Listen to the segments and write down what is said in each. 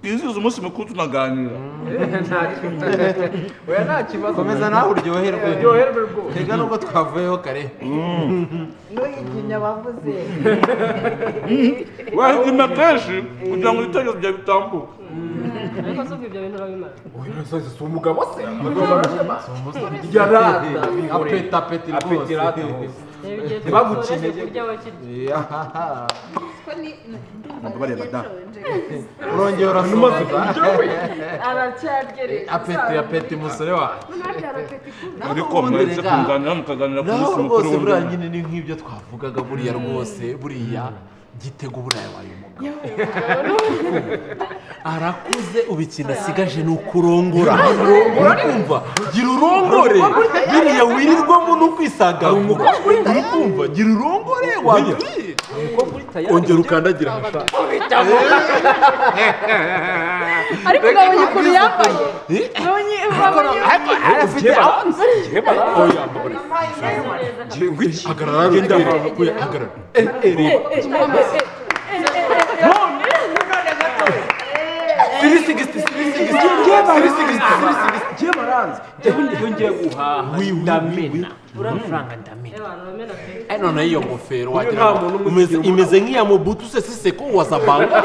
twizihiza umunsi mukuru tunaganira oya nta kibazo komeza nawe uryoherwe rwose rega nubwo twavuyeho kare n'uyiginya bavuze wahigima kenshi kugira ngo ibitekerezo byawe bitambuke ariko se ibyo bintu urabimara oya soze si umugabo se yarata apeti rwose ntibaguce intege kurya wakirya bareba da urongera urasumaze aracyarye apeti musore wa ariko mwese kunganira mukaganira ku munsi mukuru rwose buriya nyine ni nk'ibyo twavugaga buriya rwose buriya gitego buriya wayo umugabo arakuze ubikina asigaje ni ukurongora urakumva gira urongore biriya wirirwamo no kwisagagura urakumva gira urongore wajya ongera ukandagira ariko gabanya ukuntu yambaye afite ngiye guhaha ndamena amafaranga ndamena none iyo ngofero wagira imeze nk'iya Mobutu Sese Seko wa Zabanga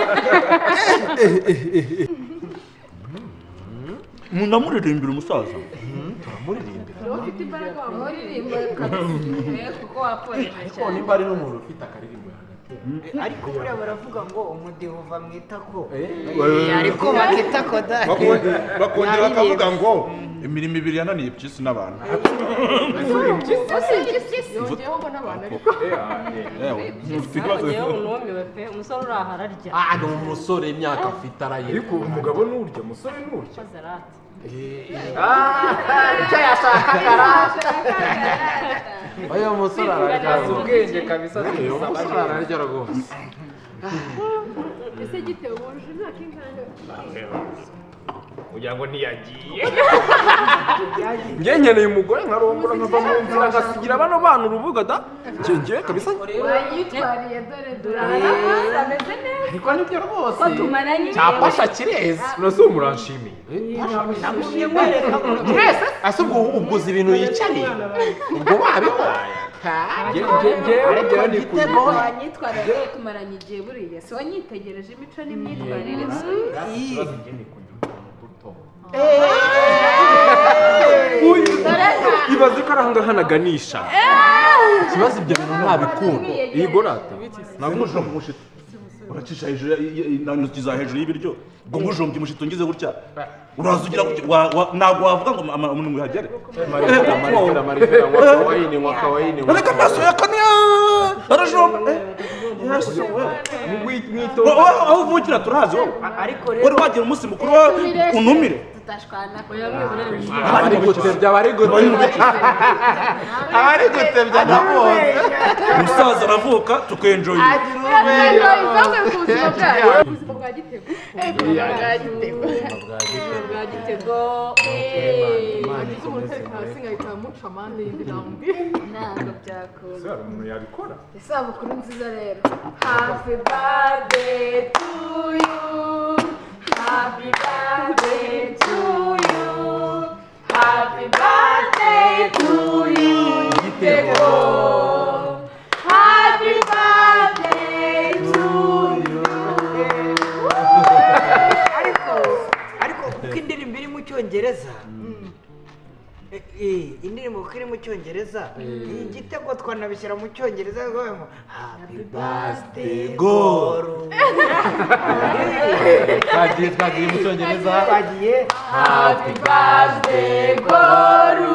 munamuririmbira umusaza turamuririmbira ufite imbaraga wamuririmba kuko waporesha ariko nimba ari n'umuntu ufite akaririmbo ariko buriya baravuga ngo umudiho uva mu itako ariko bakitako da bakongera bakavuga ngo imirimo ibiri yananiye Mpyisi n'abantu yongeyeho ngo n'abantu ariko ufite ibibazo yewe unumiwe pe umusore uri aha ararya ni umusore imyaka afite araye ariko umugabo n'urya umusore n'urya kozerati icyo yashakaga arashaka oya umusore ararya azi ubwenge kabisa uyu musore ararya rwose ese gitewe wujuje imyaka ingana kugira ngo ntiyagiye njye nkeneye umugore nkarongora nkava mu nzira ngasigira bano bana urubuga da njye kabisa wayitwariye dore ameze neza ariko nibyo rwose ko tumaranye cyapasha kireza urase muranshimiye ase ubwo uzi ibintu yicariye ubwo wabibonye njyewe wanyitwariye tumaranye igihe buriya si wanyitegereje imico n'imyitwarire ibaze ko aranga hanaganisha ikibazo ibyo bintu ntabikunda iyi gorata nagumushomba umushito uracisha hejuru intoki za hejuru y'ibiryo ngo ngujombye umushito ngize gutya uraza ugira ntabwo wavuga ngo umuntu wihagere mwakawayini reka amaso yakaniye arajomba aho uvukira turahazi wowe wari wagira umunsi mukuru unumire tutashwana abari gutebya abari gutebya ndabonye umusaza aravuka tukenjoye ubuzima bwa gitego bwa gitego wagize umutekano hasi nkahita muca amande y'indi ntambwe ntabwo byakunda umuntu yabikora isabukuru nziza rero happy birthday to you happy birthday to you happy birthday to you gitego happy birthday to you ariko kuko indirimbo iri mu cyongereza indirimbo kuko iri mu cyongereza igitego twanabishyira mu cyongereza ngo happy birthday goru twagiye mu cyongereza bagiye happy birthday goru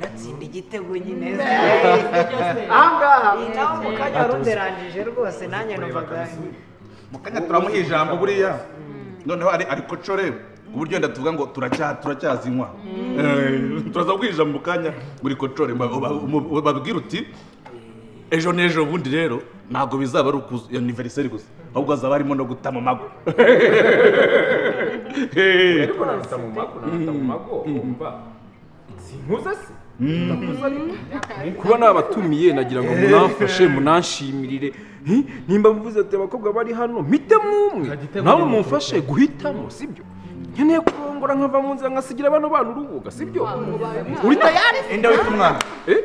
natsinda igitego nyine ahangaha nawe mu kanya wari underangije rwose nanjye numvaga mu kanya turamuha ijambo buriya noneho ari kocore ku buryo wenda tuvuga ngo turacyazinywa turaza kuguha mu kanya buri kocore babwira uti ejo n'ejo bundi rero ntabwo bizaba ari anniversaire gusa ahubwo hazaba harimo no guta mu mago ariko nahita mu mago umva sinkuze se ndakuze ariko kuba nabatumiye nagira ngo munamfashe munanshimirire nimba mvuze ati abakobwa bari hano mpite mwumwe nawe mumfashe guhitamo sibyo nkeneye kurongora nkava mu nzira nkasigira bano bana urubuga sibyo uri tayari inda wita umwana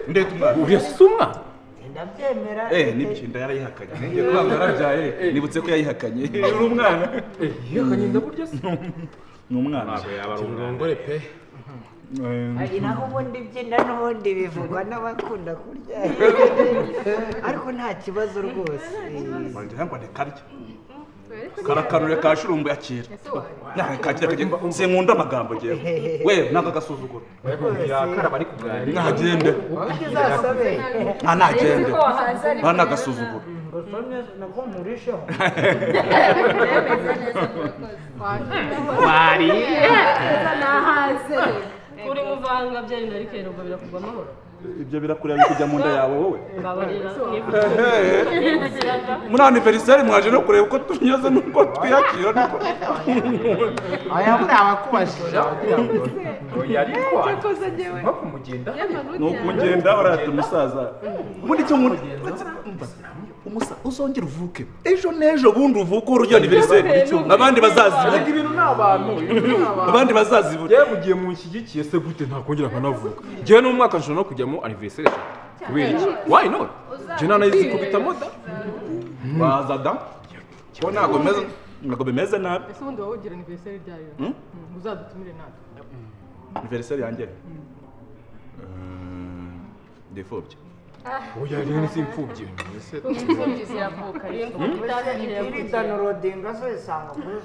inda wita umwana uriya si umwana ndabyemera nibyo inda yarayihakanye nenge kwanga yarabyaye nibutse ko yayihakanye uri umwana yihakanye inda burya se ni umwana ntabwo yaba ari umwana urongore pe ari naho ubundi byenda n'ubundi bivugwa n'abakunda kurya ariko nta kibazo rwose wanjye yambane karya karakanure ka shurumbu yakira kakira kagenda sinkunda amagambo jewe we nanga gasuzuguro yakara bari kuganira nagende uzasabe nagende nagasuzuguro nako murisheho wari kuri muvanga byari na rikero ngo birakugwa amahoro ibyo birakureba kujya mu nda yawe wowe mbabarira muri anniversaire mwaje no kureba uko tunyeze nuko twiyakira niko aya muri abakubashije yari kwaje nko kumugenda nukugenda barata umusaza ubundi cyo nkunda uzongera uvuke ejo n'ejo bundi uvuke urujya anniversaire abandi bazazibura ibintu n'abantu abandi bazazibura yewe mugiye munshyigikiye se gute ntakongera nkanavuka jewe n'umwaka nshobora no kujyamo anniversaire kubera iki why not je nanayizi kubita moda bazada ko ntago bimeze nabi ese ubundi wowe ugira anniversaire ryayo uzadutumire natwe anniversaire yanjye defobye oya rero si imfubyi imfubyi ziravuka iri downloadinga zo isanga kuri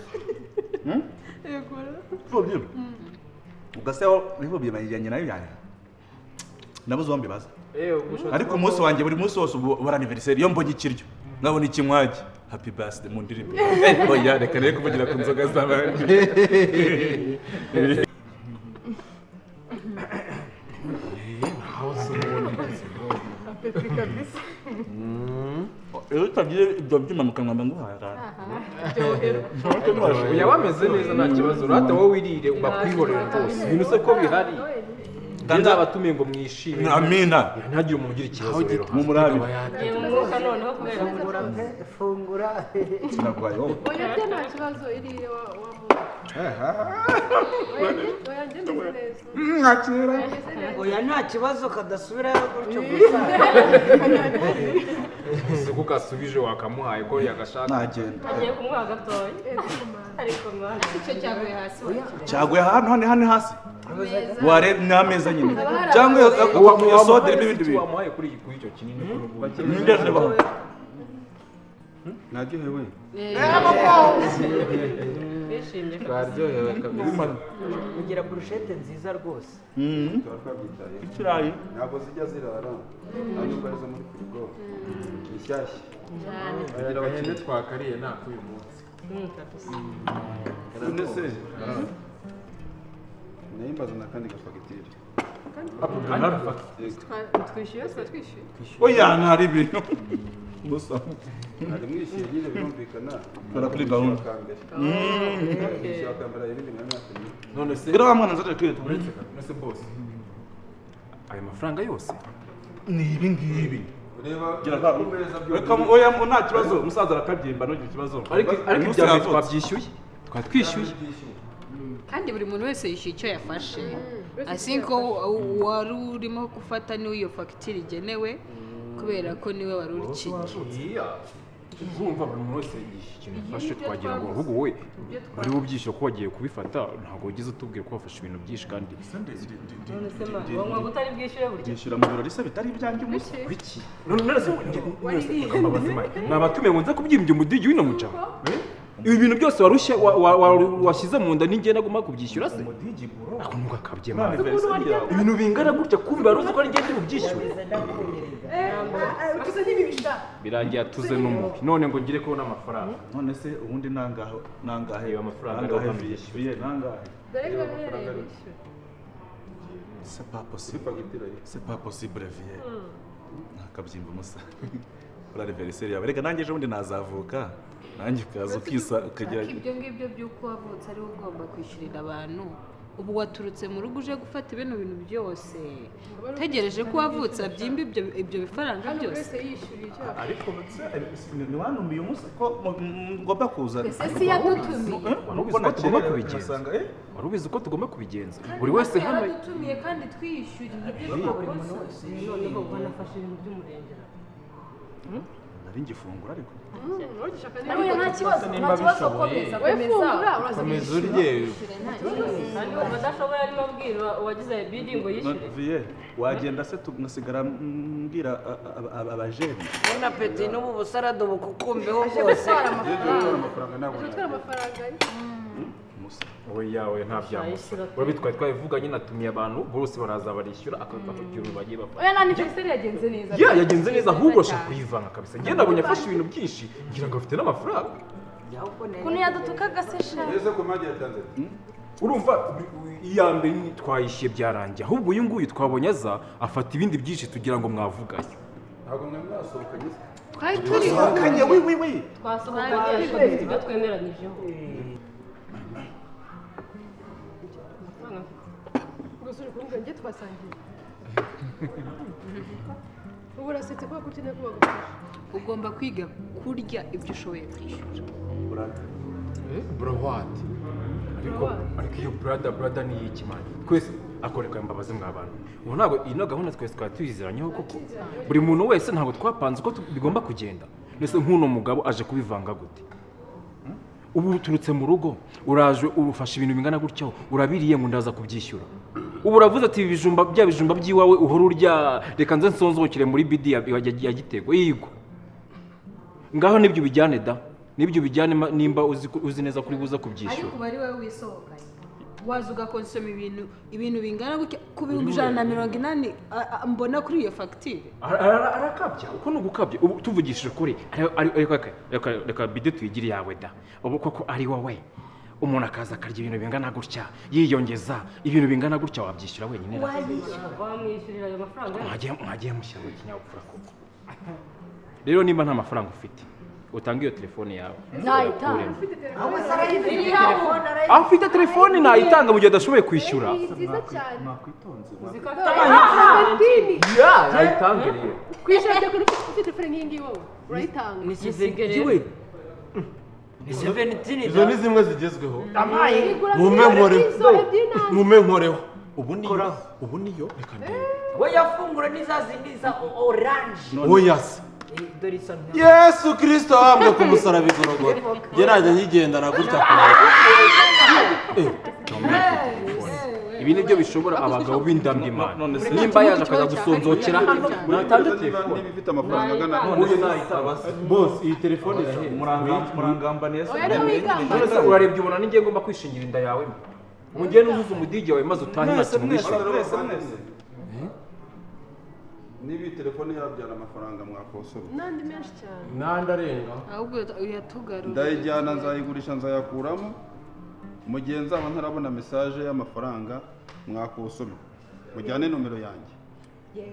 defobye ugaseho defobye bayijyanye nayo yanjye nabuze uwo mbibaza ariko umunsi wanjye buri munsi wose ubura anniversaire iyo mbonye ikiryo nkabona ikinywaji happy birthday mu ndirimbo oya reka rero kuvugira ku nzoga z'abandi iyo utagiye ibyo byuma mu kanwa mba nguhaye oya wameze neza nta kibazo urate wowe wirire bakwihorera rwose ibintu se ko bihari kandi abatumiye ngo mwishime amina ntagire umuntu ugira ikibazo rero mu murabi umwuka noneho kubera fungura sinagwaye wowe oya byo nta kibazo iriya oya ngende neza mwakira oya nta kibazo kadasubirayo gutyo gusa si ko kasubije wakamuhaye ko yagashaka nagenda agiye kumuha gatoya ariko mwana icyo cyaguye hasi cyaguye hano hasi wareba ni ameza nyine cyangwa iyo soda irimo ibindi bintu wamuhaye kuri icyo kinini nigeze baho naryohewe bishimye twaryohewe kabisa kugira burushete nziza rwose ikirayi ntabwo zijya zirara ntabwo arizo muri firigo ni shyashya kugira abakene twakariye nta k'uyu munsi none se nayimbaza na kandi gafagitire twishyuye se twishyuye oya ntari ibintu gusa hari mwishyuye nyine birumvikana bara kuri gahunda mwishyuye akambara ibindi nka myaka none se rero wa mwana nzajya kwita uretse none se boss aya mafaranga yose ni ibi ngibi ureba ku meza reka oya nta kibazo umusaza arakabyimba ntugire ikibazo ariko ibya mbere twabyishyuye twatwishyuye kandi buri muntu wese yishyuye icyo yafashe asinko wari urimo gufata niwe iyo fagitire igenewe kubera ko niwe wari urikiye urumva buri muntu wese yishyuye ikintu yafashe twagira ngo ahubwo wowe wari wubyishyura ko wagiye kubifata ntabwo wagize utubwira ko wafashe ibintu byinshi kandi none se ma wanywa utari bwishyure burya byishyura mu birori se bitari ibyanjye umunsi wiki none se ni abatumiye ngo nze kubyimbya umudigi w'ino mucama ibi bintu byose warushye washyize mu nda n'ingenda agomba kubyishyura se ako nubwo akabye mwana ibintu bingana gutya kumva wari uzi ko ari ngende bubyishyure birangiye atuze n'umubi none ngo ngire ko n'amafaranga none se ubundi nangahe Reba amafaranga nangahe ariho bishyuye nangahe dore ko yahereye bishyura c'est pas possible c'est pas possible vieux nakabyimba umusa uri anniversaire yawe reka nanjye ejo bundi nazavuka nanjye ukaza ukagira ibyo ngibyo by'uko wavutse ariwe ugomba kwishyurira abantu ubu waturutse mu rugo uje gufata ibintu byose utegereje ko wavutse abyimba ibyo bifaranga byose ariko ntiwanumiye umunsi ko ngomba kuza ese yadutumiye wari ubizi ko tugomba kubigenza buri wese hano yaradutumiye kandi twiyishyuriye ibyo twakoze noneho banafashe ibintu by'umurengera nari ngifungura ariko nta kibazo komeza komeza urye kandi ubu badashoboye arimo abwira uwagize bidi ngo yishyure viye wagenda se tugasigara mbwira abajene ubona peti n'ubu busarado bukukumbeho bwose wowe yawe nta byamusa urabitwaye twabivuganye natumiye abantu bose baraza barishyura akagira bagiye bapfa oya nani Felicien yagenze neza yagenze neza ahubwo ashaka kuyivanga kabisa njye nabonye afashe ibintu byinshi ngira ngo afite n'amafaranga kuntu yadutukaga se sha urumva iya mbere twayishyuye byarangiye ahubwo uyu nguyu twabonye aza afata ibindi byinshi tugira ngo mwavuganye ntabwo mwe mwasohokanye twari turi kanye wi twasohokanye ibyo twemeranyijeho gusura kumbwa nge twasangiye ubu urasetse ko ukeneye kuba gufasha ugomba kwiga kurya ibyo ushoboye kwishyura bro what ariko iyo brother ni iki man twese akoreka imbabazi mw'abantu ubu ntabwo ino gahunda twese twari tuyiziranyeho koko buri muntu wese ntabwo twapanze uko bigomba kugenda ndetse nk'uno mugabo aje kubivanga gute ubu uturutse mu rugo uraje urufashe ibintu bingana gutyo urabiriye ngo ndaza kubyishyura ubu uravuze ati ibijumba by'iwawe uhora urya reka nze nsonzokere muri bidi ya Gitego yego ngaho nibyo bijyane da nibyo bijyane nimba uzi neza kuri buza kubyishyura ariko bari wowe wisohokanye waza ugakonsoma ibintu bingana gutya ku bihumbi 180 mbona kuri iyo fagitire arakabya uko ni ugukabya ubu tuvugishije kuri reka bide tuyigire yawe da ubu koko ari wowe umuntu akaza akarya ibintu bingana gutya yiyongeza ibintu bingana gutya wabyishyura wenyine wamwishyurira ayo mafaranga mwagiye mushyira mu kinyabupfura koko rero nimba nta mafaranga ufite utanga iyo telefone yawe nayitanga afite telefone nayitanga mu gihe adashoboye kwishyura ni nziza cyane nayitanga rero kwishyura cyo kuri ufite telefone nk'iyi ngiyi wowe urayitanga ni kizigiwe ni 17 izo ni zimwe zigezweho amaye mume nkoreho ubu niyo reka ndebe we yafungura n'iza zindi za orange oyasa dore isa yesu kirisito wambwe ku musaraba igorogora njye najya nyigendana gutya ibi nibyo bishobora abagabo b'indamimana nimba yaje akaza gusonzokera hano natanze telefone niba ifite amafaranga angana uyu nayitaba bose iyi telefone irahe murangamba neza urarebye ubona ninjye ngomba kwishingira inda yawe mu gihe nuzuza umudigi wawe maze utahe nta kintu wishyura niba iyi telefone yabyara amafaranga mwakosora n'andi menshi cyane n'andi arenga ahubwo uyatugarura ndayijyana nzayigurisha nzayakuramo mu gihe nzaba ntarabona mesaje y'amafaranga mwakosomye mujyane nomero yanjye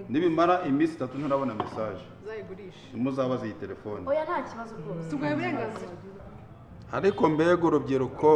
nibimara iminsi 3 ntarabona mesaje uzayigurisha muzabaza iyi telefone oya nta kibazo rwose tugaye uburenganzira ariko mbega urubyiruko